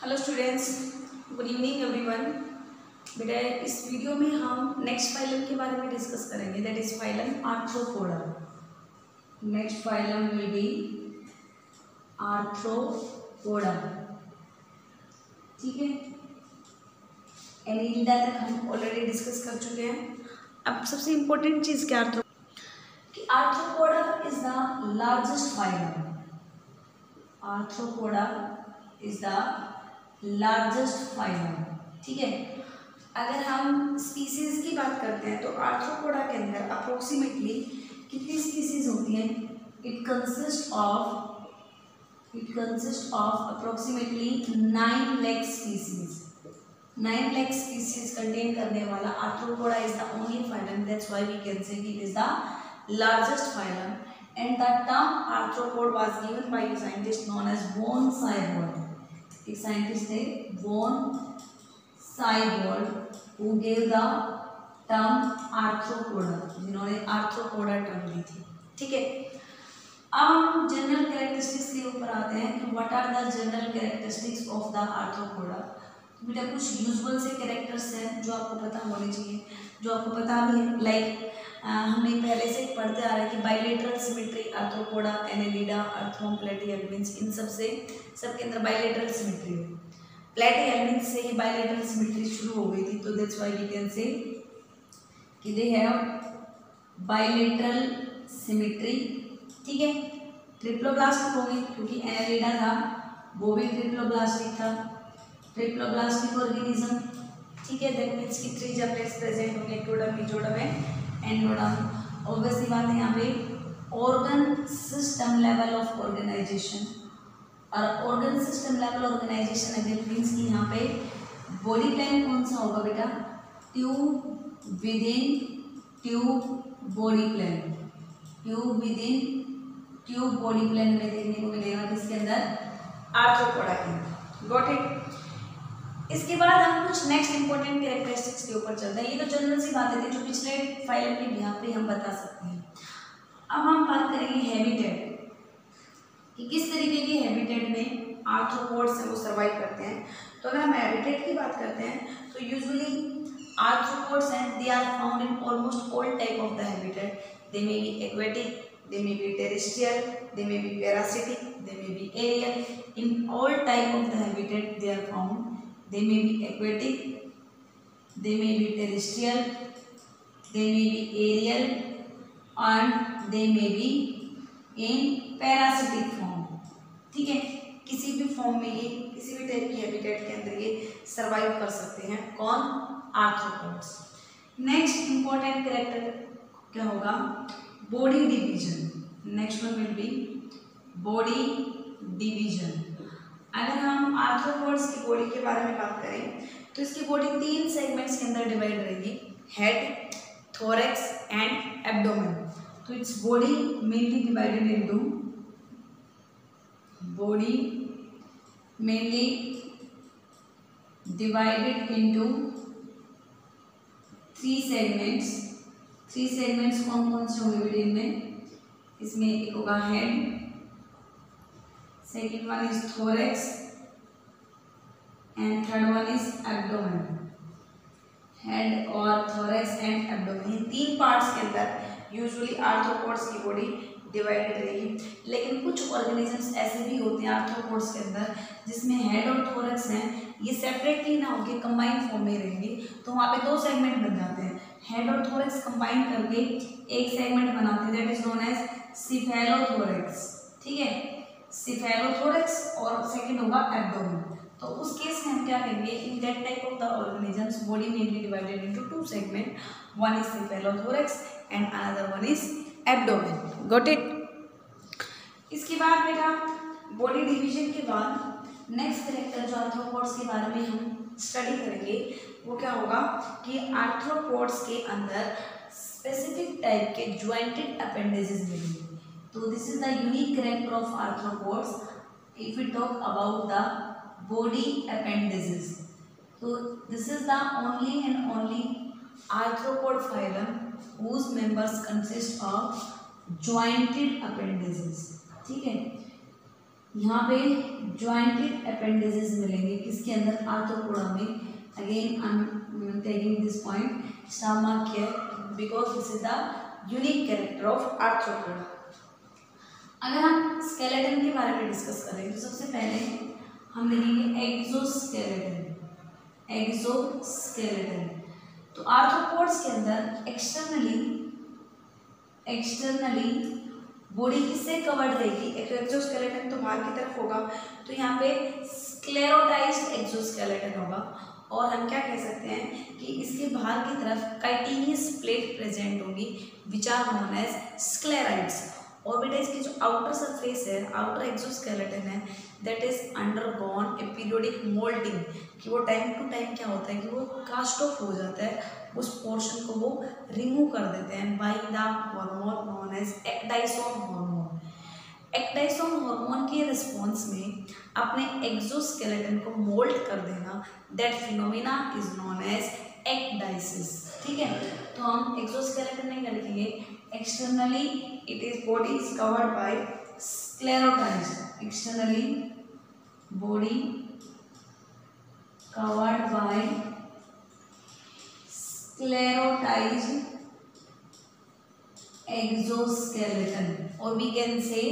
Hello students, good evening everyone. बेटा इस video में हम नेक्स्ट फाइलम के बारे में डिस्कस करेंगे, that is phylum arthropoda. Next phylum will be arthropoda. ठीक है, एनिलिडा तक हम ऑलरेडी डिस्कस कर चुके हैं। अब सबसे इम्पोर्टेंट चीज़ क्या कि arthropoda is the largest phylum. Arthropoda is the largest phylum. ठीक है, अगर हम स्पीसीज की बात करते हैं तो आर्थ्रोपोडा के अंदर अप्रोक्सीमेटली कितनी स्पीसीज होती हैं? It consist of approximately 9 lakh species. 9 lakh species contain करने वाला Arthropoda is the only phylum, that's why we can say it is the largest phylum. And the term arthropod was given by a scientist known as von Siebold. एक scientist थे von Siebold who gave the term Arthropoda, जिन्होंने Arthropoda term दी थी। ठीक है, अब हम general characteristics के ऊपर आते हैं कि what are the general characteristics of the Arthropoda. बेटा कुछ यूजुअल से कैरेक्टर्स हैं जो आपको पता होने चाहिए, जो आपको पता भी है। लाइक हमने पहले से पढ़ते आ रहे हैं कि बाइलेटरल सिमेट्री आर्थ्रोपोडा, एनेलिडा, अर्थ्रोम, प्लेटिहेल्मिन्थ, इन सबके अंदर बाइलेटरल सिमेट्री है। प्लेटिहेल्मिन्थ से ही बाइलेटरल सिमेट्री शुरू हो गई थी, तो दैट्स व्हाई वी कैन से कि दे हैव बाइलेटरल सिमेट्री। ठीक है, ट्रिप्लोब्लास्टिक हो गई क्योंकि एनेलिडा था वो भी ट्रिप्लोब्लास्टिक था, ट्रिप्लोब्लास्टिक ऑर्गेनिज्म। ठीक है, दैट मीन्स कि 3 जबलेट्स प्रेजेंट होंगे, एक्टोडर्म, मेसोडर्म, एंडोडर्म। ऑब्वियसली बात है यहाँ पे organ system level of organisation, और ऑर्गन सिस्टम लेवल ऑर्गेनाइजेशन अगर मीन्स कि यहाँ पे बॉडी प्लान कौन सा होगा बेटा? Tube within tube body plan. Tube within tube body plan में देखने को मिलेगा किसके अंदर? आर्थ्रोपोडा के अंदर। Got it? इसके बाद हम कुछ नेक्स्ट इंपॉर्टेंट कैरेक्टरिस्टिक्स के ऊपर चलते हैं। ये तो जनरल सी बातें थी जो पिछले फाइलम के बिहार पे हम बता सकते हैं। अब हम बात करेंगे हैबिटेट, कि किस तरीके के हैबिटेट में आर्थ्रोपोड्स हैं वो सर्वाइव करते हैं। तो अगर हम हैबिटेट की बात करते हैं तो यूजुअली आर्थ्रोपोड्स हैं, they are found in almost all type of the habitat. They may be aquatic, they may be terrestrial, they may be parasitic, they may be aerial. In all type of the habitat they are found. They may be aquatic, they may be terrestrial, they may be aerial, and they may be in parasitic form. ठीक है, किसी भी form में ये किसी भी type की habitat के अंदर ये सर्वाइव कर सकते हैं। कौन? आर्थ्रोपोड्स। नेक्स्ट इंपॉर्टेंट कैरेक्टर क्या होगा? Body division. Next one will be body division. अगर हम आर्थ्रोपोड्स की बॉडी के बारे में बात करें तो इसकी बॉडी 3 सेगमेंट्स के अंदर डिवाइड रहेगी, हेड, थोरैक्स एंड एब्डोमेन। तो its body mainly divided into three segments. 3 segments कौन कौन से होंगे बेटे इनमें? इसमें एक होगा head, second one is thorax and third one is abdomen. Head और थोरैक्स एंड एब्डोमेन, इन 3 पार्ट्स के अंदर यूजुअली आर्थ्रोपोड्स की बॉडी डिवाइडेड रहेगी। लेकिन कुछ ऑर्गेनिजम्स ऐसे भी होते हैं आर्थ्रोपोड्स के अंदर जिसमें हेड और थोरैक्स हैं, ये सेपरेटली ना होकर कंबाइंड फॉर्म में रहेंगे, तो वहाँ पे 2 सेगमेंट बन जाते हैं। हेड और थोरैक्स कंबाइन करके एक सेगमेंट बनाते हैं, that is known as cephalothorax. ठीक है, सिफेलोथोरैक्स, और सेकंड होगा एब्डोमेन। तो उस केस में हम क्या करेंगे? In that type of the organisms body mainly divided into 2 segment, one is cephalothorax and another one is abdomen. Got it? इसके बाद बेटा बॉडी डिवीजन के बाद नेक्स्ट कैरेक्टर जो आर्थ्रोपोड्स के बारे में हम स्टडी करेंगे वो क्या होगा कि आर्थ्रोपोड्स के अंदर स्पेसिफिक टाइप के ज्वाइंटेड अपेंडेजेस मिलेंगे। तो this is the unique character of arthropods if we talk about the body appendages. तो this is the only and only arthropod phylum whose members consist of jointed appendages। ठीक है, यहाँ पे jointed appendages मिलेंगे किसके अंदर, आर्थ्रोपोडा में। Again I am taking this point, star mark here because this is the unique character of arthropoda. अगर हम स्केलेटन के बारे में डिस्कस करें तो सबसे पहले हम देखेंगे एक्सोस्केलेटन। एक्सोस्केलेटन तो आर्थ्रोपोड्स के अंदर एक्सटर्नली बॉडी किससे कवर्ड रहेगी, एक्सोस्केलेटन तो बाहर की तरफ होगा, तो यहाँ पे स्क्लेरोटाइज्ड एक्सोस्केलेटन होगा। और हम क्या कह सकते हैं कि इसके बाहर की तरफ काइटिनियस प्लेट प्रेजेंट होगी which are known as sclerites. और बेटा इसकी जो आउटर सरफेस है, आउटर एक्सोस्केलेटन है, that is undergone a periodic moulting, कि वो टाइम टू टाइम क्या होता है कि वो कास्ट ऑफ हो जाता है, उस पोर्शन को वो रिमूव कर देते हैं by the hormone known as ecdysone hormone. Ecdysone hormone के रिस्पॉन्स में अपने एक्सोस्केलेटन को मोल्ड कर देना, that phenomena is known as ecdysis. ठीक है, तो हम एक्सोस्केलेटन में क्या लिखेंगे, externally it is body is covered by sclerotized, externally body covered by sclerotized exoskeleton, or we can say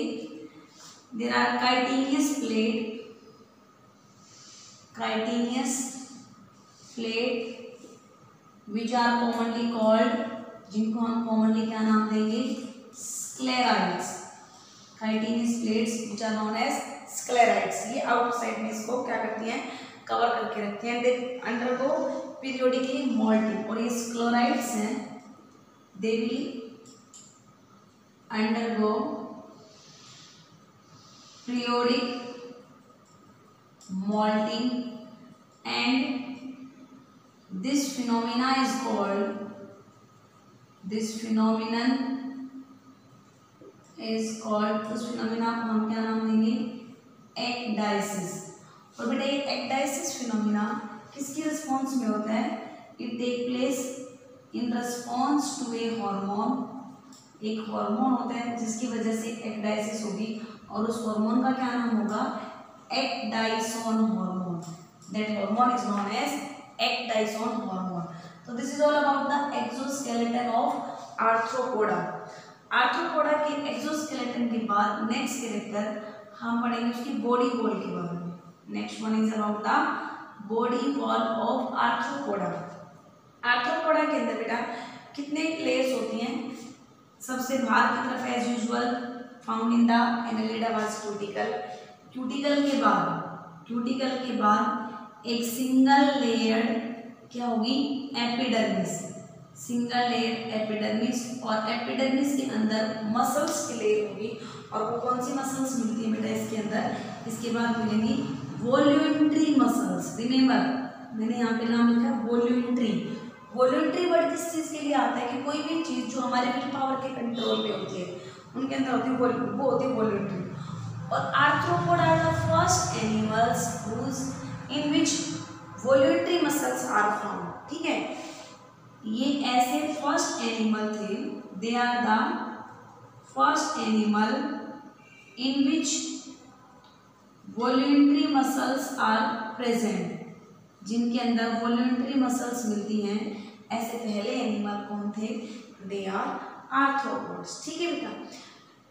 there are chitinous plate which are commonly called, जिनको हम commonly क्या नाम देंगे, sclerites। chitinous plates which are known as sclerites, ये outside में इसको क्या करती हैं, कवर करके रखते हैं। दे अंडरगो पीरियोडिकली मोल्टिंग, और ये स्क्लेराइड्स हैं, they will undergo periodic moulting and this phenomena is called, this phenomenon is called, उस फिनोमिना को हम क्या नाम देंगे, एक्टाइसिस। और बेटा ये एक्टाइसिस फिनोमिना किसकी रिस्पॉन्स में होता है, it take place in response to a hormone. एक हार्मोन होता है जिसकी वजह से एक्टाइसिस होगी, और उस हार्मोन का क्या नाम होगा, ecdysone hormone. That hormone is known as ecdysone hormone. तो this is all about the exoskeleton of Arthropoda. Arthropoda के एक्सोस्केलेटन के बाद नेक्स्ट कैरेक्टर हम पढ़ेंगे उसकी बॉडी वॉल के बारे में। Next one is about the body wall of Arthropoda. Arthropoda के अंदर बेटा कितने लेयर्स होती हैं, सबसे बाहर की तरफ as usual found in the Annelida was cuticle. Cuticle के बाद एक सिंगल लेयर क्या होगी, एपिडर्मिस, सिंगल लेयर एपिडर्मिस, और एपिडर्मिस के अंदर मसल्स की लेयर होगी। और वो कौन सी मसल्स मिलती है बेटा इसके अंदर, इसके बाद मिलेंगी वॉल्यूंट्री मसल्स। रिमेंबर मैंने यहाँ पे नाम लिखा वॉल्यूंट्री। वॉल्यूंट्री वर्ड किस चीज़ के लिए आता है कि कोई भी चीज़ जो हमारे विल पावर के कंट्रोल पे होती है उनके अंदर होती है वो होती है वॉल्यूंट्री। और arthropod are the first animals in which voluntary muscles are found. ठीक है, ये ऐसे फर्स्ट एनिमल थे, they are the first animal in which voluntary muscles are present, जिनके अंदर वॉल्यूंट्री मसल्स मिलती हैं। ऐसे पहले एनिमल कौन थे, दे आर आर्थ्रोपोड्स। ठीक है बेटा,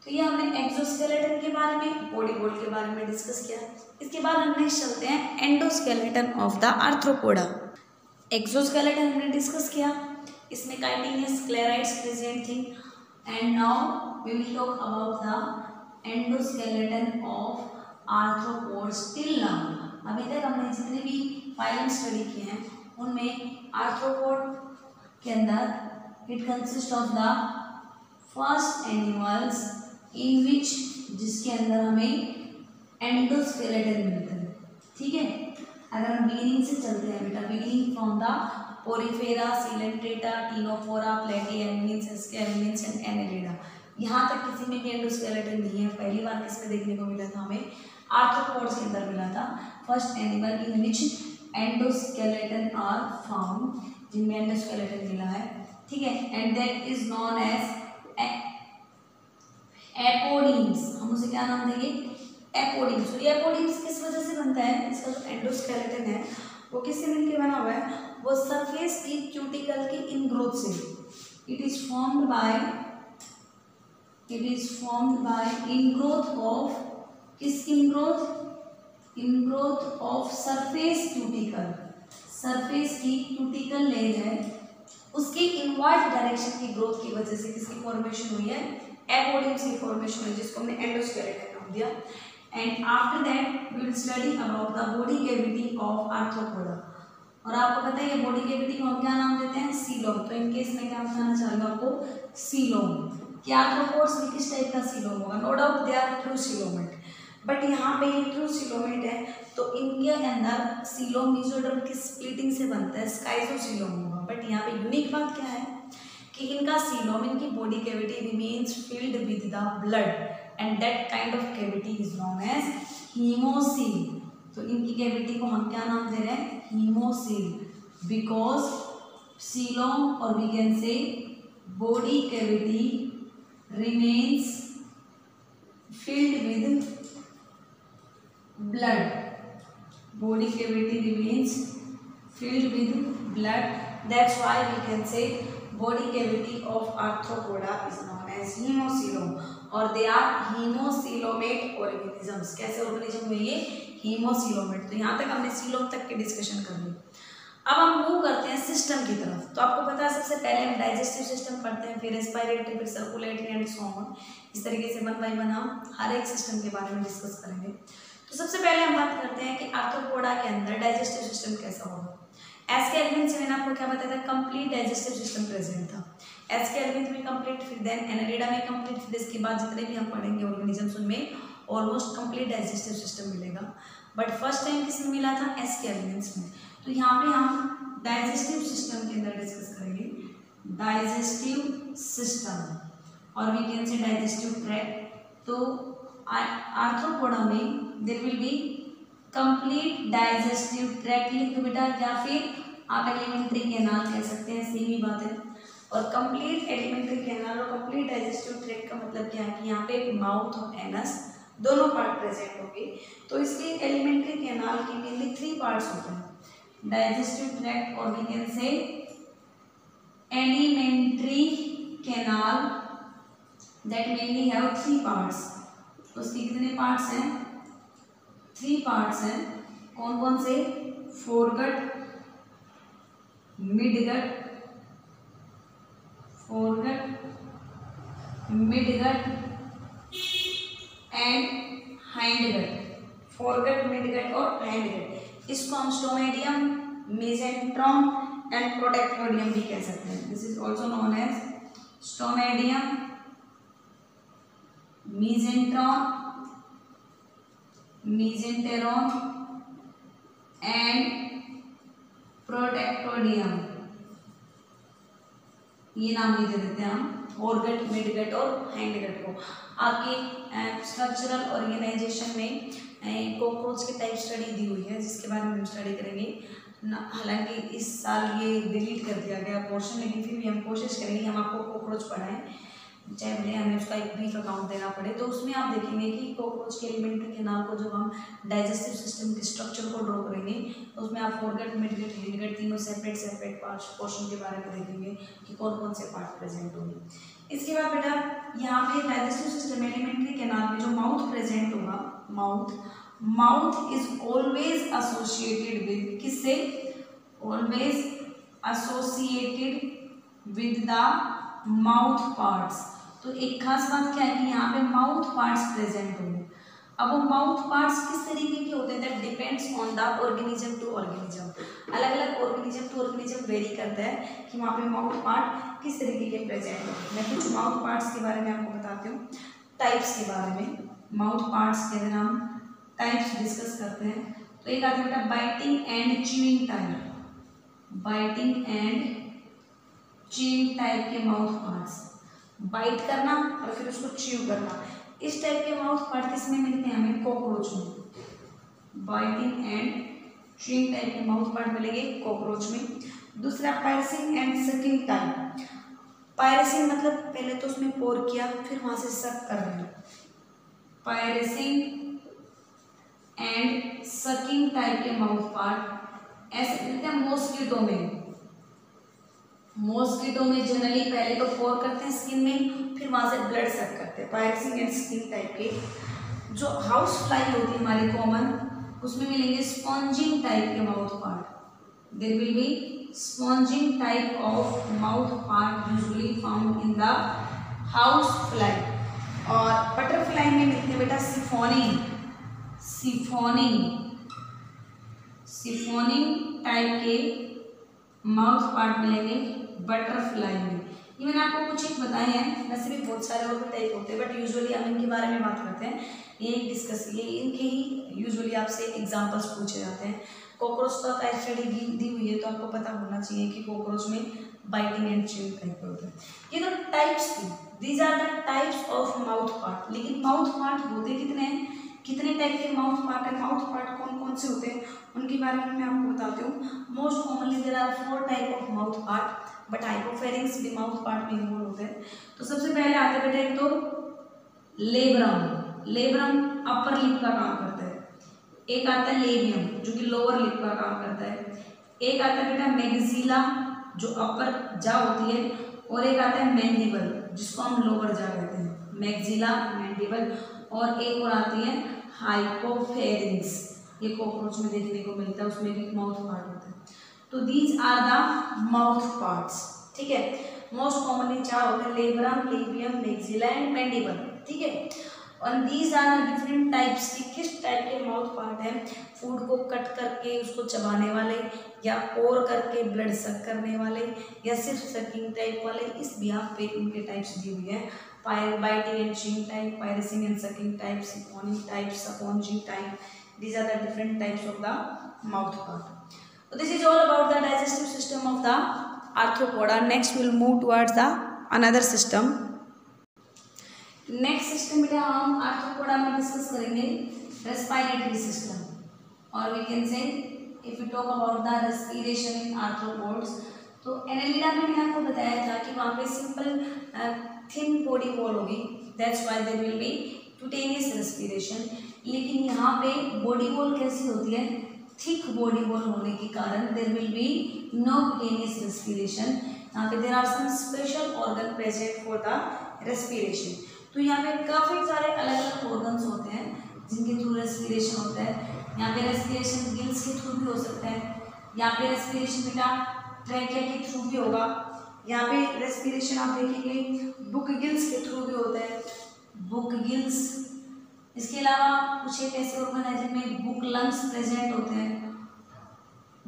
तो ये हमने एक्सोस्केलेटन के बारे में, बॉडी वॉल के बारे में डिस्कस किया। इसके बाद हम नेक्स्ट चलते हैं endoskeleton of the Arthropoda. Exoskeleton हमने डिस्कस किया, इसमें काइटिनियस स्क्लेराइड्स प्रेजेंट थी। And now we will talk about the endoskeleton of arthropods till now. अभी तक हमने जितने भी फाइलम स्टडी किए हैं उनमें आर्थ्रोपोड के अंदर it consist of the first animals in which, जिसके अंदर हमें एंडोस्केलेटन मिलता है। ठीक है, अगर हम बिगिनिंग से चलते हैं बेटा, beginning from the Porifera, Coelenterata, Ctenophora, Platyhelminthes, Aschelminthes and Annelida, यहाँ तक किसी में भी एंडोस्केलेटन नहीं है। पहली बार किसमें देखने को मिला था, हमें आर्थ्रोपोड्स के अंदर मिला था। First animal in which endoskeleton are found, जिनमें एंडोस्केलेटन मिला है। ठीक है, and that is known as apodemes. हम उसे क्या नाम देंगे, एपोडिम्स। और ये एपोडिम्स किस वजह से बनता है, इसका जो एंडोस्केलेटन है वो किससे मिलकर बना हुआ है, वो सरफेस की क्यूटिकल की इनग्रोथ से। It is formed by ingrowth of, किस ingrowth, ingrowth of surface cuticle, surface की क्यूटिकल लेयर है उसकी इनवर्ट डायरेक्शन की ग्रोथ की वजह से किसकी फॉर्मेशन हुई है, एपोडिम्स की फॉर्मेशन हुई, जिसको हमने एंडोस्केलेटन नाम दिया। And after that we will study about the body cavity of Arthropoda. और आपको पता है ये बॉडी कैविटी को हम क्या नाम देते हैं, सीलोम। तो इन केस में क्या बताना चाहूंगा आपको, सीलोम। क्या आर्थ्रोपोड्स में किस टाइप का सीलोम होगा, no doubt they are true coelomate, but यहाँ पे ये ट्रू सीलोमेट है तो इनके अंदर सीलोम मेसोडर्म की स्प्लिटिंग से बनता है, स्काइजोसीलोम होगा। बट यहाँ पे यूनिक बात क्या है कि इनका सीलोम, इनकी body cavity remains filled with the blood and that kind of cavity is known as haemocoel. तो इनकी कैविटी को हम क्या नाम दे रहे हैं, हीमोसील, बिकॉज सीलोम और we can say body cavity remains filled with blood, body cavity remains filled with blood, that's why we can say body cavity of arthropoda is known as hemocoelom और they are hemocoelomate organisms। कैसे organism हुए ये, hemocoelomate। तो यहाँ तक हमने coelom तक की डिस्कशन कर ली। अब हम मूव करते हैं सिस्टम की तरफ। तो आपको पता है सबसे पहले हम डाइजेस्टिव सिस्टम पढ़ते हैं, फिर रेस्पिरेटरी, फिर सर्कुलेटरी एंड सो ऑन। इस तरीके से 1 by 1 हम हर एक सिस्टम के बारे में डिस्कस करेंगे। तो सबसे पहले हम बात करते हैं कि आर्थ्रोपोडा के अंदर डाइजेस्टिव सिस्टम कैसा होगा। एस्केल्विन से मैंने आपको क्या बताया था, कंप्लीट डाइजेस्टिव सिस्टम प्रेजेंट था। एस्केल्विन में कंप्लीट, फिर देन एनालिडा में कंप्लीट, फिर इसके बाद जितने भी हम पढ़ेंगे ऑर्गेनिजम्स उनमें ऑलमोस्ट कंप्लीट डाइजेस्टिव सिस्टम मिलेगा। बट फर्स्ट टाइम किसमें मिला था, एस्केल्विन में। तो यहाँ पे हम डाइजेस्टिव सिस्टम के अंदर डिस्कस करेंगे डाइजेस्टिव सिस्टम और we can say digestive tract. तो आर्थ्रोपोडा में there will be complete digestive tract लिख बेटा, या फिर आप एलिमेंट्री कैनाल कह सकते हैं, सेम ही बात है। और कंप्लीट एलिमेंट्री कैनाल और कंप्लीट डाइजेस्टिव ट्रैक्ट का मतलब क्या है कि यहाँ पे माउथ और एनस दोनों पार्ट प्रेजेंट होंगे। तो इसके एलिमेंट्री कैनाल की मेनली 3 पार्ट्स होते हैं, डाइजेस्टिव ट्रैक्ट और we can say alimentary canal that mainly have 3 parts. उसके कितने पार्ट्स हैं, 3 पार्ट्स हैं। कौन कौन से, foregut, midgut, midgut and hindgut. Foregut, midgut और हाइंडगट, इसको हम स्टोमेडियम, मेसेंट्रॉम एंड प्रोटेक्टोडियम भी कह सकते हैं। This is also known as stomodeum, mesenteron and proctodeum, ये नाम भी दे देते हैं हम फोरगट, मिडगट और हाइंडगट को। आपके स्ट्रक्चरल ऑर्गेनाइजेशन में कॉकरोच के टाइप स्टडी दी हुई है जिसके बारे में हम स्टडी करेंगे। हालांकि इस साल ये डिलीट कर दिया गया पोर्शन, लेकिन फिर भी हम कोशिश करेंगे हम आपको कॉकरोच पढ़ाएं, चाहे भले हमें उसका एक ब्रीफ अकाउंट देना पड़े। तो उसमें आप देखेंगे कि कॉकरोच के एलिमेंट्री कैनाल को जब हम डाइजेस्टिव सिस्टम के स्ट्रक्चर को ड्रॉ करेंगे तो उसमें आप फोरगट, मिडगट, हाइंडगट तीनों सेपरेट पोर्शन के बारे में देखेंगे कि कौन कौन से पार्ट प्रेजेंट होंगे। इसके बाद बेटा यहाँ पे डाइजेस्टिव सिस्टम एलिमेंट्री कैनाल में जो माउथ प्रेजेंट होगा, mouth is always associated with, किससे, always associated with the mouth parts. तो एक खास बात क्या है कि यहाँ पे माउथ पार्ट्स प्रेजेंट होंगे। अब वो माउथ पार्ट्स किस तरीके के होते हैं, that depends on the organism to organism. अलग अलग ऑर्गेनिज्म टू ऑर्गेनिज्म वेरी करता है कि वहाँ पे माउथ पार्ट किस तरीके के प्रेजेंट होते हैं। मैं कुछ माउथ पार्ट्स के बारे में आपको बताती हूँ, टाइप्स के बारे में। माउथ पार्ट्स के अंदर हम टाइप्स डिस्कस करते हैं। तो एक आता है बेटा biting and chewing type, biting and chewing type के माउथ पार्ट्स, बाइट करना और फिर उसको च्यू करना। इस टाइप के माउथ पार्ट किसमें मिलते हैं हमें, कॉकरोच में। बाइटिंग एंड च्यूइंग टाइप के माउथ पार्ट मिलेंगे कॉकरोच में। दूसरा पायरसिंग एंड सकिंग टाइप। पायरसिंग मतलब पहले तो उसमें पोर किया फिर वहां से सक कर रहे हैं, पायरसिंग एंड सकिंग टाइप के माउथ पार्ट ऐसे मिलते हैं मॉस्किटो में। मॉस्किटो में जनरली पहले तो पोर करते हैं स्किन में, फिर वहां से ब्लड सक करते हैं। पायरेसिंग एंड स्किन टाइप के जो हाउस फ्लाई होती है हमारी कॉमन, उसमें मिलेंगे स्पॉन्जिंग टाइप के mouth part. There will be sponging type of mouth part usually found in the house fly. और बटरफ्लाई में मिलते हैं बेटा सिफोनिंग, सिफोनिंग टाइप के माउथ पार्ट मिलेंगे बटरफ्लाई में। ये मैंने आपको कुछ एक बताए हैं, वैसे भी बहुत सारे और भी टाइप होते हैं, बट यूजुअली हम इनके बारे में बात करते हैं। ये डिस्कस ये इनके ही यूजुअली आपसे एग्जांपल्स पूछे जाते हैं। कॉकरोच का टाइप स्टडी दी हुई है तो आपको पता होना चाहिए कि कॉकरोच में बाइटिंग एंड च्यूइंग टाइप होता है। ये तो टाइप्स थी, these are the types of mouth part. लेकिन माउथ पार्ट होते कितने हैं, कितने टाइप के माउथ पार्ट है, माउथ पार्ट कौन कौन से होते हैं, उनके बारे में मैं आपको बताती हूँ। Most commonly there are 4 type of mouth part, but hypopharynx भी माउथ पार्ट में इन्वॉल्व होते हैं। तो सबसे पहले आते बेटा एक तो लेब्रम, लेब्रम अपर लिप का काम करता है। एक आता है लेबियम जो कि लोअर लिप का काम करता है। एक आता है बेटा मैग्जिला जो अपर जा होती है, और एक आता है मैंडिबल जिसको हम लोअर जा कहते हैं, मैग्जिला मैंडिबल। और एक और आती है हाइपोफेरिंग्स, ये कॉकरोच में देखने को मिलता है, उसमें भी माउथ पार्ट होता है। तो these are the mouth parts, ठीक है। मोस्ट कॉमनली 4 होते हैं, labrum, labium, maxilla and mandible, ठीक है। और दीज आर डिफरेंट टाइप्स की किस टाइप के माउथ पार्ट हैं, फूड को कट करके उसको चबाने वाले, या पोर करके ब्लड सक करने वाले, या सिर्फ सकिंग टाइप वाले। इस बिहाफ पे उनके टाइप्स दी हुई है, biting and chewing type, piercing and sucking type, siphoning type, sponging type. These are the different types of the mouth part. So this is all about the digestive system of the arthropoda. Next we will move towards the another system. Next system बेटा हम arthropoda में discuss करेंगे respiratory system, और we can say if we talk about the respiration in arthropods, तो Annelida में मैंने आपको बताया था कि वहाँ पे सिंपल थिन बॉडी वॉल होगी, that's why there will be cutaneous respiration। लेकिन यहाँ पे बॉडी वॉल कैसी होती है, थिक बॉडी वॉल होने के कारण there will be no cutaneous respiration। यहाँ पे there are some special organ present for the respiration. तो यहाँ पे काफ़ी सारे अलग अलग ऑर्गन्स होते हैं जिनके थ्रू रेस्पिरेशन होता है। यहाँ पे रेस्पिरेशन गिल्स के थ्रू भी हो सकता है, यहाँ पे रेस्पिरेशन बेटा ट्रैकिया के थ्रू भी होगा, यहाँ पे रेस्पिरेशन आप देखेंगे बुक गिल्स के थ्रू भी होता है, बुक गिल्स। इसके अलावा कुछ एक ऐसे ऑर्गन है जिनमें बुक लंग्स प्रेजेंट होते हैं,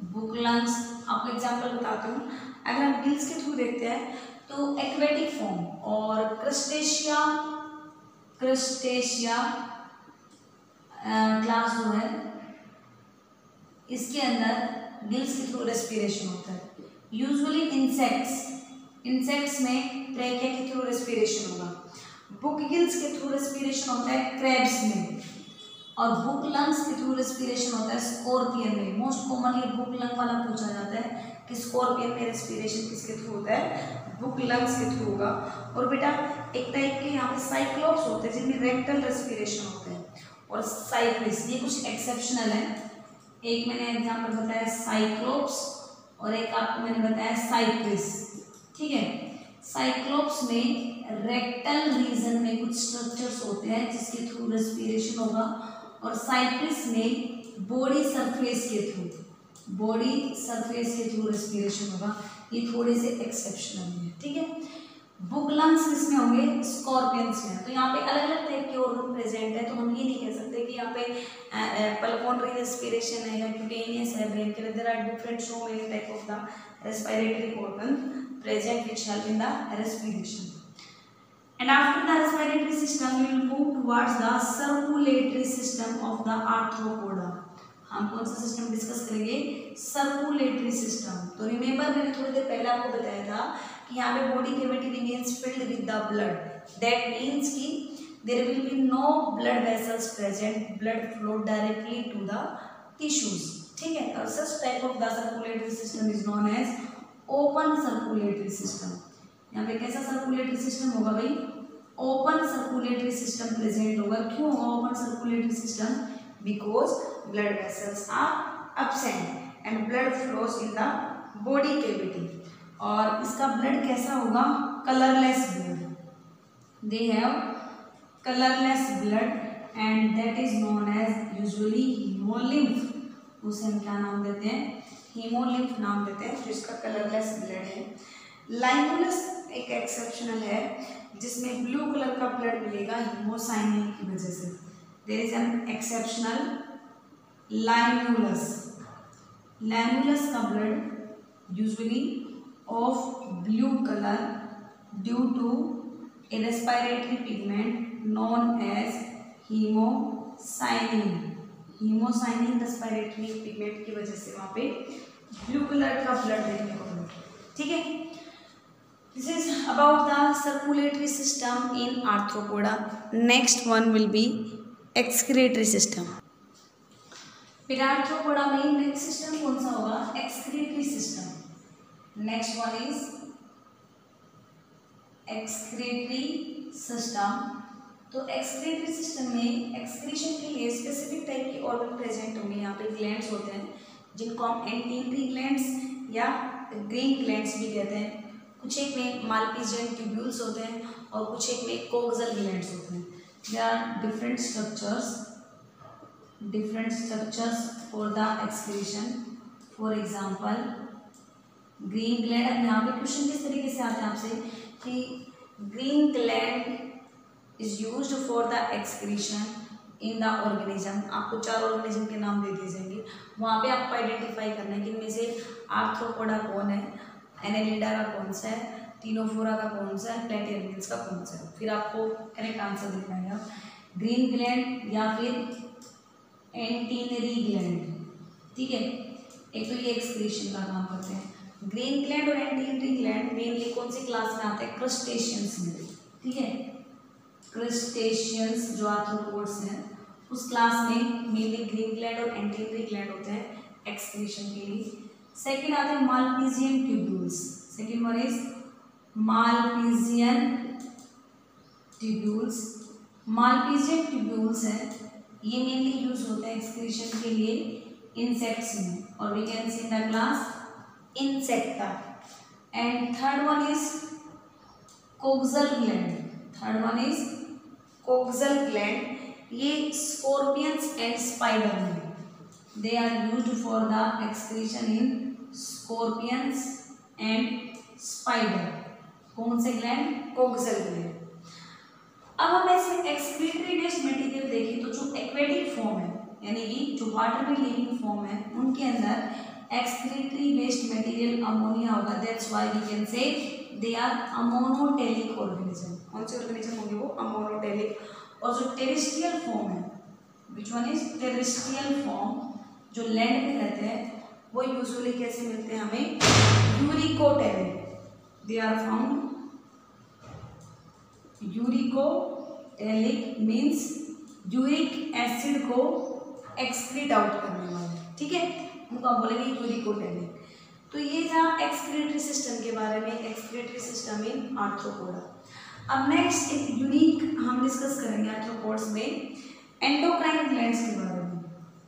बुक लंग्स। आपको एग्जांपल बताता हूँ, अगर हम गिल्स के थ्रू देखते हैं तो एक्वेटिक फॉर्म और क्रस्टेशिया क्लास जो है इसके अंदर गिल्स के थ्रू रेस्पिरेशन होता है। यूजुअली इंसेक्ट्स में ट्रैकिया के थ्रू रेस्पिरेशन होगा, बुक गिल्स के थ्रू रेस्पिरेशन होता है क्रैब्स में, और बुक लंग्स के थ्रू रेस्पिरेशन होता है स्कॉर्पियन में। मोस्ट कॉमनली बुक लंग वाला पूछा जाता है कि स्कॉर्पियन में रेस्पिरेशन किसके थ्रू होता है, बुक लंग्स के थ्रू होगा। और बेटा एक टाइप के यहाँ पे साइक्लोप्स होते हैं जिनमें रेक्टल रेस्पिरेशन होते हैं, और साइक्लिस, ये कुछ एक्सेप्शनल है। एक मैंने एग्जाम्पल बताया साइक्लोप्स, और एक आपको मैंने बताया साइक्लिस, ठीक है। साइक्लोप्स में रेक्टल रीजन में कुछ स्ट्रक्चर्स होते हैं जिसके थ्रू रेस्पिरेशन होगा, और साइक्लिस में बॉडी सरफेस के थ्रू रेस्पिरेशन होगा। ये थोड़े से एक्सेप्शनल है, ठीक है। बुक लंग्स किसमें होंगे, स्कॉर्पियंस में। तो यहाँ पे अलग अलग टाइप के ऑर्गन प्रेजेंट है, तो हम ये नहीं कह सकते कि यहाँ पे पल्मोनरी रेस्पिरेशन है या क्यूटेनियस है ब्रेन के लिए। There are different so many type of the respiratory organ present which help in the respiration. And after the respiratory system we will move towards the circulatory system of the arthropoda. हम कौन सा system discuss करेंगे, circulatory system. तो remember मैंने थोड़ी देर पहले आपको बताया था कि यहाँ पे body cavity remains filled with the blood, that means कि there will be no blood vessels present, blood flow directly to the tissues, ठीक है। और such type of the circulatory system is known as open circulatory system. यहाँ पे कैसा circulatory system होगा भाई, open circulatory system present होगा। क्यों होगा open circulatory system, because blood vessels are absent and blood flows in the body cavity. और इसका ब्लड कैसा होगा? Colourless blood. They have colorless blood and that is known as usually hemolymph. उसे हम क्या नाम देते हैं? hemolymph नाम देते हैं, जो इसका कलरलेस ब्लड है. लाइमुलस एक एक्सेप्शनल है जिसमें ब्लू कलर का ब्लड मिलेगा हीमोसाइनिन की वजह से. There is an exceptional Limulus. Limulus का blood usually of blue colour due to a respiratory pigment known as haemocyanin. Haemocyanin respiratory pigment की वजह से वहाँ पे ब्लू कलर का ब्लड देखने को मिलता है. ठीक है. This is about the circulatory system in arthropoda. Next one will be excretory system. फिर arthropoda में next system कौन सा होगा? excretory system. Next one is excretory system. तो excretory system में excretion के लिए specific टाइप की organ present होंगे. यहाँ पे glands होते हैं जिनको हम antennary glands या green glands भी कहते हैं. कुछ एक में मालपीजियन ट्यूब्यूल्स होते हैं और कुछ एक में कोक्सल ग्लैंड्स होते हैं. There are different structures for the excretion. For example green gland. यहाँ पे क्वेश्चन किस तरीके से आते हैं आपसे कि green gland is used for the excretion in the organism. आपको 4 ऑर्गेनिज्म के नाम दे दिए जाएंगे. वहाँ पे आपको आइडेंटिफाई करना है कि इनमें से आर्थ्रोपोडा कौन है, एनेलिडा का कौन सा है, टीनोफोरा का कौन सा है, प्लेटिहेल्मिन्थस का कौन सा है. फिर आपको करेक्ट आंसर देना है ग्रीन ग्लैंड या फिर एंटीनरी ग्लैंड. ठीक है. एक तो ये एक्सक्रीशन का काम करते हैं. ग्रीन ग्लैंड और एंटीनरी ग्लैंड मेनली कौन सी क्लास में आते हैं? क्रस्टेशियंस में. ठीक है. क्रस्टेशियंस जो आर्थ्रोपोड्स हैं उस क्लास में मेनली ग्रीन ग्लैंड और एंटीनरी ग्लैंड होते हैं एक्सक्रीशन के लिए. सेकेंड आते हैं Malpighian tubules. Second one is Malpighian tubules. Malpighian tubules हैं, ये मेनली यूज होते हैं एक्सक्रीशन के लिए इंसेक्ट्स में और we can see in the class Insecta. And third one is coxal gland. ये स्कॉर्पियंस एंड स्पाइडर में they are used for the excretion in scorpions and spider. कौन से ग्लैंड? Coxal gland. अब हम ऐसे एक्सक्रीटरी वेस्ट मटेरियल देखें तो जो एक्वेटिक फॉर्म है यानी कि जो वाटर में लिविंग फॉर्म है उनके अंदर एक्सक्रीटरी वेस्ट मटेरियल अमोनिया होगा. That's why we can say they are ammonotelic organism. कौन से ऑर्गेनिज्म होंगे वो? अमोनोटेलिक. और जो टेरेस्ट्रियल फॉर्म है, which one is terrestrial form, जो लैंड पे रहते हैं वो यूजुअली कैसे मिलते हैं हमें? Uricotelic. They are found uricotelic means uric acid को एक्सक्रीट आउट करने वाले. ठीक है. उनको आप बोलेंगे यूरिकोटेलिक. तो ये था एक्सक्रीटरी सिस्टम के बारे में, एक्सक्रीटरी सिस्टम इन आर्थ्रोपोडा. अब नेक्स्ट एक यूनिक हम डिस्कस करेंगे आर्थ्रोपोड्स में एंडोक्राइन ग्लैंड्स के बारे में.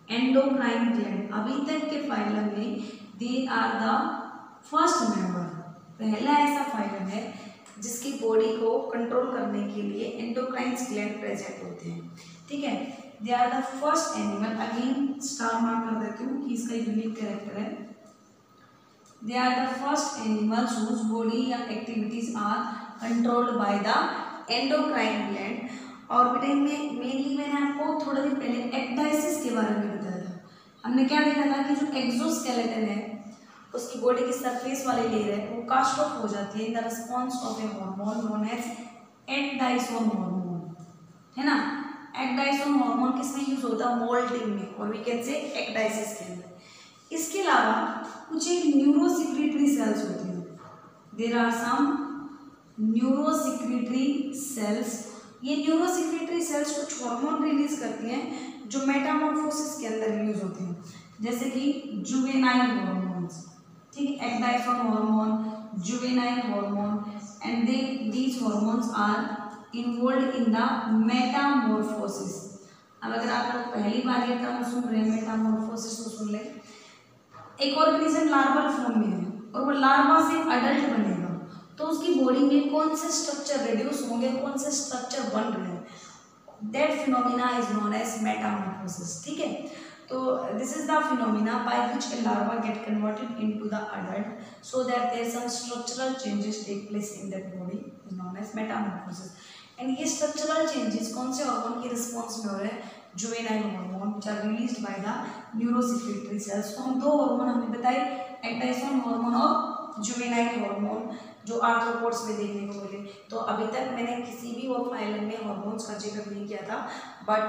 एंडोक्राइन ग्लैंड अभी तक के फाइलम में they are the first member. पहला ऐसा फाइलम है जिसकी बॉडी को कंट्रोल करने के लिए एंडोक्राइन ग्लैंड प्रेजेंट होते हैं. ठीक है. They are the first animal. Again star mark कर देती हूँ कि इसका यूनिक कैरेक्टर है. They are the first animals whose body या activities are controlled by the endocrine gland. और बेटे में मेनली मैंने आपको थोड़ा दिन पहले एक्टाइसिस के बारे में बताया था. हमने क्या देखा था कि जो एक्सोस्केलेटन है उसकी बॉडी की सरफेस वाली लेयर है वो कास्ट ऑफ हो जाती है in the response of a hormone known as ecdysone hormone. है ना. एक्टाइसोन हार्मोन किसमें यूज होता है? मोल्टिंग में. और वी कैन से एक्टाइसिस के अंदर. इसके अलावा कुछ एक न्यूरोसिक्रेटरी सेल्स होती हैं. There are some neurosecretory cells. ये न्यूरोसिक्रेटरी सेल्स कुछ हार्मोन रिलीज करती हैं जो मेटामॉर्फोसिस के अंदर यूज होते हैं, जैसे कि जुवेनाइल हार्मोन्स. ठीक है. Ecdysone hormone, juvenile hormone and these hormones are involve in the metamorphosis. अब अगर आप लोग पहली बार ये टर्म सुन रहे हैं मेटामॉर्फोसिस को सुन ले, एक ऑर्गेनिज्म लार्वल फॉर्म में है और वो लार्वा से अडल्ट बनेगा तो उसकी बॉडी में कौन से स्ट्रक्चर रिड्यूस होंगे, कौन से स्ट्रक्चर बन रहे हैं, that phenomena is known as metamorphosis. ठीक है, तो this is the phenomena by which a larva get converted into the adult so that there some structural changes take place in that body is known as metamorphosis. And ये structural changes कौन से hormone की response में हो रहे हैं, juvenile hormone which are released by the neurosecretory cells. तो हम दो हार्मोन हमने बताए, एक्टाइसोन हार्मोन और जुवेनाइल हार्मोन, जो आर्थ्रोपोड्स में देखने को मिले। तो अभी तक मैंने किसी भी और फाइलम में हार्मोन्स का जिक्र नहीं किया था, बट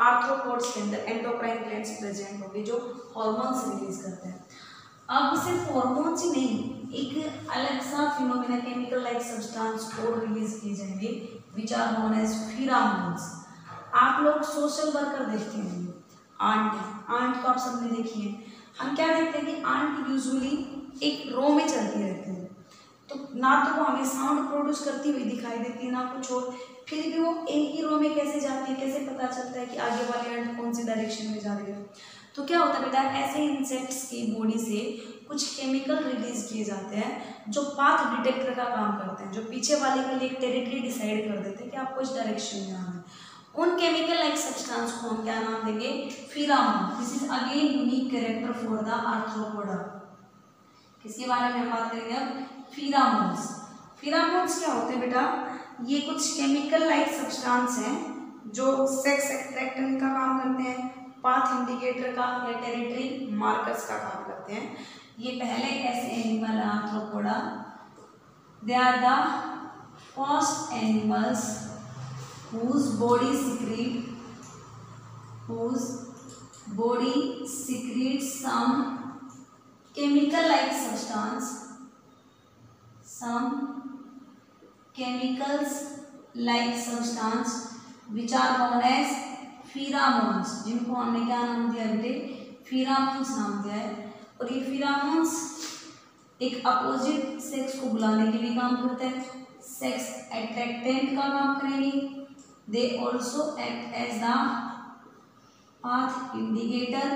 आर्थ्रोपोड्स के अंदर एंडोक्राइन ग्लैंड्स प्रेजेंट होंगे जो हार्मोन्स रिलीज करते हैं। अब सिर्फ हार्मोन्स ही नहीं, एक अलग सा फिनोमिना केमिकल लाइक सब्सटेंस और रिलीज किए जाएंगे which are known as pheromones. आप लोग सोशल वर्कर देखते हैं, आंट तो आप सबने देखी है। हम क्या देखते हैं कि आंट यूजुअली एक रो में चलती रहती है, तो ना तो वो हमें साउंड प्रोड्यूस करती हुई दिखाई देती है ना कुछ और, फिर भी वो एक ही रो में कैसे जाती है, कैसे पता चलता है कि आगे वाली आंट कौन सी डायरेक्शन में जा रही है। तो क्या होता है बेटा, ऐसे इंसेक्ट्स की बॉडी से कुछ केमिकल रिलीज किए जाते हैं जो पाथ डिटेक्टर का काम करते हैं, जो पीछे वाले के लिए एक टेरिटरी डिसाइड कर देते हैं कि आप कुछ डायरेक्शन में आना है। उन केमिकल लाइक सब्सटेंस को हम क्या नाम देंगे, pheromone. This is again unique character for the Arthropoda. किसके बारे में हम बात करेंगे अब, फिरामोन्स। फिरामोन्स क्या होते हैं बेटा, ये कुछ केमिकल लाइक सब्सटेंस हैं जो सेक्स अट्रैक्टेंट का काम करते हैं, पाथ इंडिकेटर का या टेरिटरी मार्कर्स का काम करते हैं। ये पहले ऐसे animal Arthropoda, they are the first animals whose body secretes some chemical like substance, some chemicals like substance which are known as pheromones, जिनको हमने क्या नाम दिया बेटे, pheromones नाम दिया है। और ये pheromones एक अपोजिट सेक्स को बुलाने के लिए काम करते हैं, सेक्स अट्रैक्टेंट का काम करेंगे। They also act as the path indicator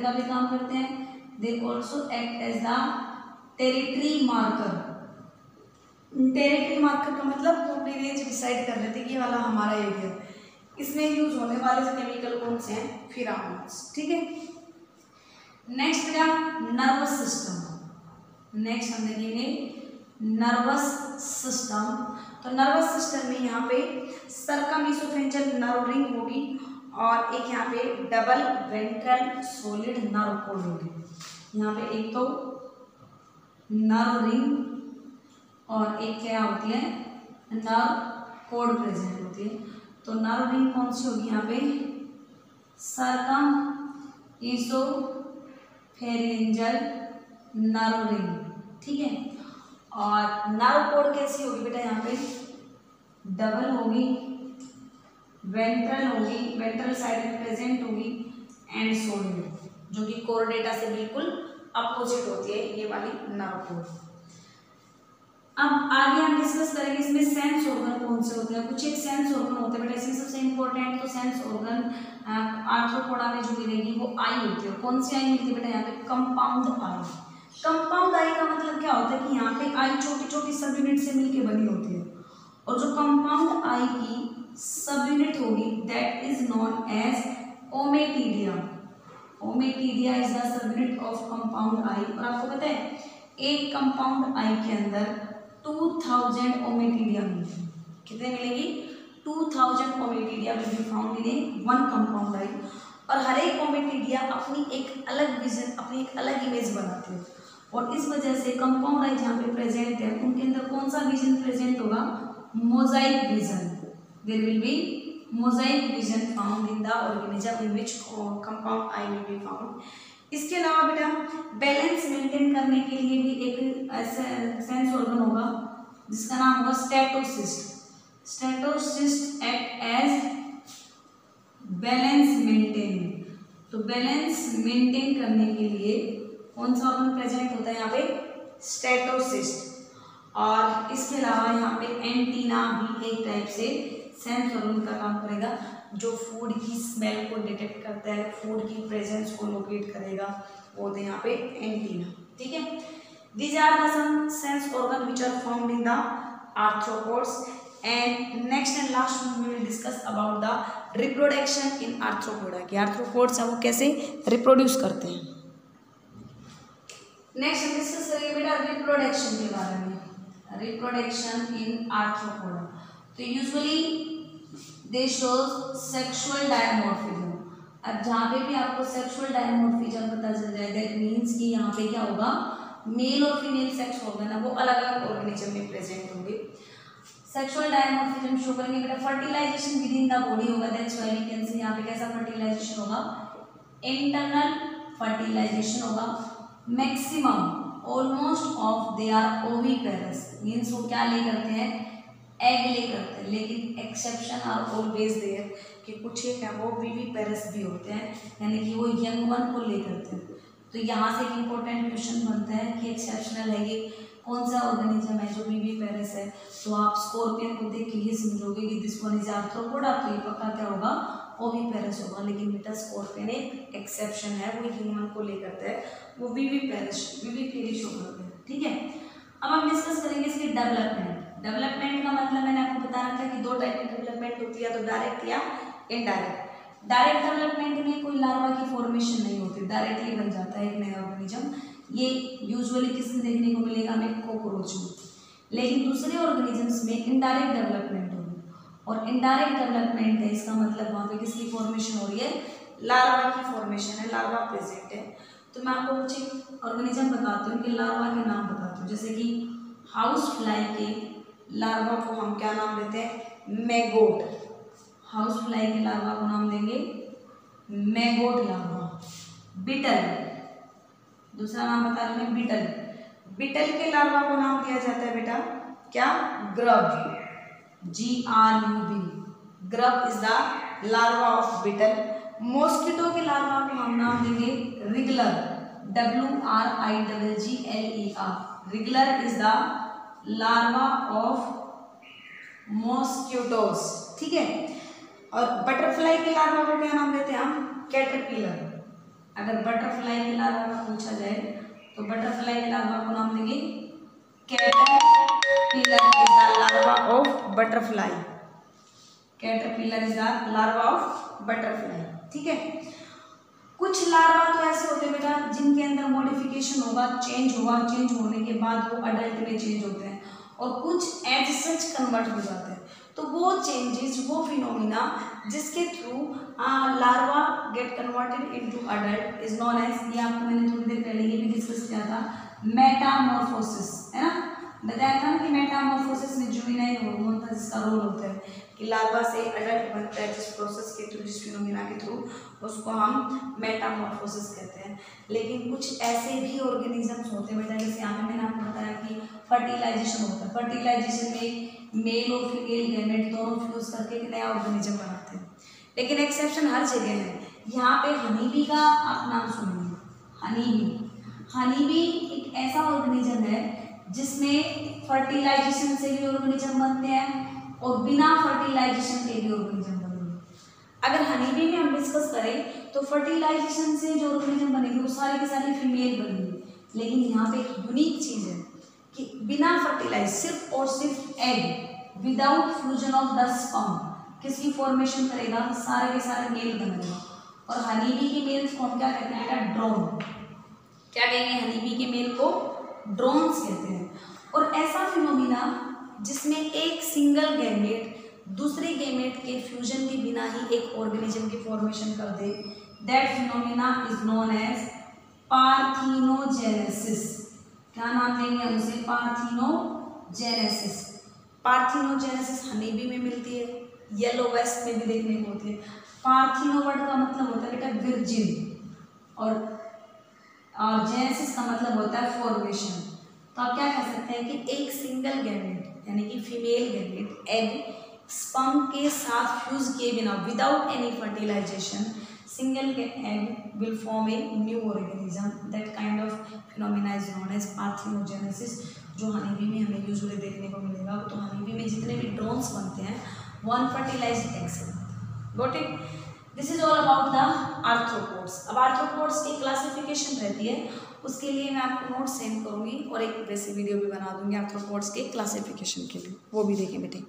का भी काम करते हैं। They also act as the territory marker। Territory marker का मतलब वो अपनी रेंज डिसाइड कर लेते हैं कि ये वाला हमारा एरिया। इसमें यूज होने वाले केमिकल कौन से हैं, फिरामोन्स। ठीक है, नेक्स्ट बेटा नर्वस सिस्टम। नेक्स्ट हम देखेंगे नर्वस सिस्टम। तो नर्वस सिस्टम में यहाँ पे सर्कमइसोफेंजियल नर्व रिंग होगी और एक यहाँ पे double ventral solid nerve code होगी। यहाँ पे एक तो नर्व रिंग और एक क्या होती है, नर्व कोड प्रेजेंट होती है। तो नर्व रिंग कौन सी होगी यहाँ पे, सर्कमइसोफेरिंजियल नर्व रिंग। ठीक है, और नर्व कोड कैसी होगी बेटा, यहाँ पे डबल होगी, वेंट्रल होगी, वेंट्रल साइड में प्रेजेंट होगी, एंड सॉलिड, जो कि कोरोडेटा से बिल्कुल अपोजिट होती है ये वाली नर्व कोड। अब आगे हम डिस्कस करेंगे इसमें सेंस ऑर्गन कौन से होते हैं। कुछ एक सेंस ऑर्गन होते हैं बेटा, इसमें सबसे इंपॉर्टेंट तो सेंस ऑर्गन आर्थ्रोपोडा में जो मिलेगी वो आई होती है। कौन सी आई मिलती है बेटा, यहाँ पे कंपाउंड आई। कंपाउंड आई का मतलब क्या होता है कि यहाँ पे आई छोटी छोटी सब यूनिट से मिलकर बनी होती है, और जो कंपाउंड आई की सब यूनिट होगी that is known as ommatidia. Ommatidia is the subunit of compound eye. और आपको पता है एक कंपाउंड आई के अंदर 2000 ओमेटिडिया मिलती है। कितने मिलेगी, 2000 ommatidia will be found in one compound eye. और हर एक ओमेटिडिया अपनी एक अलग विजन, अपनी एक अलग इमेज बनाती है, और इस वजह से कंपाउंड आई जहाँ पे प्रेजेंट है उनके अंदर कौन सा विजन प्रेजेंट होगा, mosaic vision. There will be mosaic vision found in the organism in which compound eye will be found. इसके अलावा बेटा बैलेंस मेंटेन करने के लिए भी एक सेंस ऑर्गन होगा जिसका नाम होगा statocyst. Statocyst act as balance maintain. तो बैलेंस मेंटेन करने के लिए कौन सा ऑर्गन प्रेजेंट होता है यहाँ पे, स्टेटोसिस्ट। और इसके अलावा यहाँ पे एंटीना भी एक टाइप से सेंस ऑर्गन का काम करेगा। जो फूड की स्मेल को डिटेक्ट करता है, फूड की प्रेजेंस को लोकेट करेगा, वो होते हैं यहाँ पे एंटीना। ठीक है, these are the some sense organ which are found in the arthropods. And next and last we will discuss about the reproduction in Arthropoda, कि आर्थ्रोपोड्स है वो कैसे रिप्रोड्यूस करते हैं। नेक्स्ट हम डिस्कस करेंगे बेटा रिप्रोडक्शन के बारे में, रिप्रोडक्शन इन आर्थ्रोपोडा। तो usually they shows sexual dimorphism. अब जहाँ पे भी आपको सेक्सुअल डायमॉर्फिज्म पता चल जाए, दैट मीन्स कि यहाँ पे क्या होगा, मेल और फीमेल सेक्स ऑर्गन है वो अलग अलग ऑर्गेनिज्म में प्रेजेंट होंगे। सेक्सुअल डायमॉर्फिज्म शो करेंगे बेटा fertilisation within the body होगा, that's why we can say यहाँ पे कैसा फर्टिलाइजेशन होगा, इंटरनल फर्टिलाइजेशन होगा। Maximum almost of they are oviparous, means वो क्या ले करते हैं, एग ले करते हैं, लेकिन एक्सेप्शन आर ऑलवेज देयर, कि कुछ एक है वो विविपेरस भी होते हैं, यानी कि वो यंग वन को ले करते हैं। तो यहाँ से एक इम्पोर्टेंट क्वेश्चन बनता है कि एक्सेप्शनल है ये कौन सा ऑर्गेनिज्म है जो विविपेरस है। तो आप स्कॉर्पियन को देख के ये समझोगे कि दिस वन इज आर्थ्रोपोडा, तो ये पक्का क्या होगा, ओविपेरस होगा। लेकिन बेटा स्कॉर्पियन एक एक्सेप्शन है, वो ह्यूमन को ले करता है, वो विविपेरस शो करते हैं। ठीक है, अब हम डिस्कस करेंगे इसकी डेवलपमेंट। डेवलपमेंट का मतलब मैंने आपको बताया था कि दो टाइप की डेवलपमेंट होती है, तो डायरेक्ट या इनडायरेक्ट। डायरेक्ट डेवलपमेंट में कोई लार्वा की फॉर्मेशन नहीं होती, डायरेक्टली बन जाता है एक नया ऑर्गेनिज्म। ये यूजुअली किसमें देखने को मिलेगा, हमें कॉकरोच में। लेकिन दूसरे ऑर्गेनिजम्स में इनडायरेक्ट डेवलपमेंट होगी, और इनडायरेक्ट डेवलपमेंट है, इसका मतलब वहाँ पे किसकी फॉर्मेशन हो रही है, लार्वा की फॉर्मेशन है, लार्वा प्रेजेंट है। तो मैं आपको कुछ एक ऑर्गेनिज्म बताती हूँ कि लार्वा के नाम बताती हूँ, जैसे कि हाउस फ्लाई के लार्वा को हम क्या नाम देते हैं, मैगोट। हाउस फ्लाई के लार्वा को नाम देंगे मैगोट लार्वा। बिटल, दूसरा नाम बता रहे हैं बिटल। बिटल के लार्वा को नाम दिया जाता है बेटा क्या, grub, GRUB। Grub is the larva of beetle. Mosquito के लार्वा को हम नाम देंगे wriggler, WRIGGLER। Wriggler is the larva of mosquitoes. ठीक है, और बटरफ्लाई के लार्वा को क्या नाम देते हैं हम, कैटरपिलर। अगर बटरफ्लाई के लार्वा का पूछा जाए तो बटरफ्लाई के लार्वा को नाम देंगे caterpillar is the larva of butterfly. Caterpillar is the larva of butterfly. ठीक है, कुछ लार्वा तो ऐसे होते हैं बेटा जिनके अंदर मॉडिफिकेशन होगा, चेंज होगा, चेंज होने के बाद वो अडल्ट में चेंज होते हैं, और कुछ एज सच कन्वर्ट हो जाते हैं। तो वो चेंजेस, वो फिनोमिना जिसके through larva get converted into adult is known as, ये आपको मैंने थोड़ी देर पहले ये भी डिस्कस किया था, मेटामॉर्फोसिस, है ना। बताया था ना कि मेटामॉर्फोसिस में जुवेनाइल हार्मोन का जिसका रोल होता है कि लार्वा से अडल्ट बनता है, जिस प्रोसेस के थ्रू, जिस फिनोमिना के थ्रू, उसको हम मेटामॉर्फोसिस कहते हैं। लेकिन कुछ ऐसे भी ऑर्गेनिजम्स होते हैं बेटा, जैसे यहाँ पे मैंने आपको बताया कि फर्टिलाइजेशन होता है, फर्टिलाइजेशन में मेल और फीमेल गैमेट दोनों फ्यूज करके एक नया ऑर्गेनिज्म बनाते हैं। लेकिन एक्सेप्शन हर जगह है। यहाँ पे हनी बी का आप नाम सुनिए, हनी बी। हनी बी एक ऐसा ऑर्गेनिज्म है जिसमें फर्टिलाइजेशन से भी ऑर्गेनिज्म बनते हैं और बिना फर्टिलाइजेशन के भी ऑर्गेनिज्म बनेंगे। अगर हनी बी में हम डिस्कस करें तो फर्टिलाइजेशन से जो ऑर्गेनिज्म बनेंगे वो सारी की सारी फीमेल बनेंगे, लेकिन यहाँ पे एक यूनिक चीज़ है कि बिना फर्टिलाइज, सिर्फ और सिर्फ egg, without fusion of the sperm, किसकी फॉर्मेशन करेगा, सारे के सारे मेल बनेगा। और हनी बी के मेल्स को हम क्या कहते हैं, ड्रोन। क्या कहेंगे, हनी बी के मेल को ड्रोन्स कहते हैं। और ऐसा फिनोमिना जिसमें एक सिंगल गैमेट दूसरे गैमेट के फ्यूजन के बिना ही एक ऑर्गेनिज्म की फॉर्मेशन कर दे, that phenomena is known as parthenogenesis. क्या नाम देंगे हम उसे, पार्थिनोजेनेसिस। पार्थिनोजेनेसिस हनी बी में मिलती है, येलो वेस्ट में भी देखने को होती है। पार्थिनो वर्ड का मतलब होता है बेटा विर्जिन, और जेनेसिस का मतलब होता है फॉर्मेशन। तो आप क्या कह सकते हैं कि एक सिंगल गैमेट यानी कि फीमेल गैमेट एग स्पर्म के साथ फ्यूज किए बिना, without any fertilisation, single egg will form a new organism. That kind of phenomena is known as parthenogenesis, जो हनी बी में हमें यूजुअली देखने को मिलेगा। तो हनी बी में जितने भी ड्रोन्स बनते हैं वो अनफर्टिलाइज्ड एग से बनते हैं। Got it. This is all about the arthropods. अब आर्थ्रोपोड्स की क्लासिफिकेशन रहती है, उसके लिए मैं आपको नोट सेंड करूँगी और एक वैसे वीडियो भी बना दूँगी आर्थ्रोपोड्स के क्लासिफिकेशन के लिए, वो भी देखें बेटे।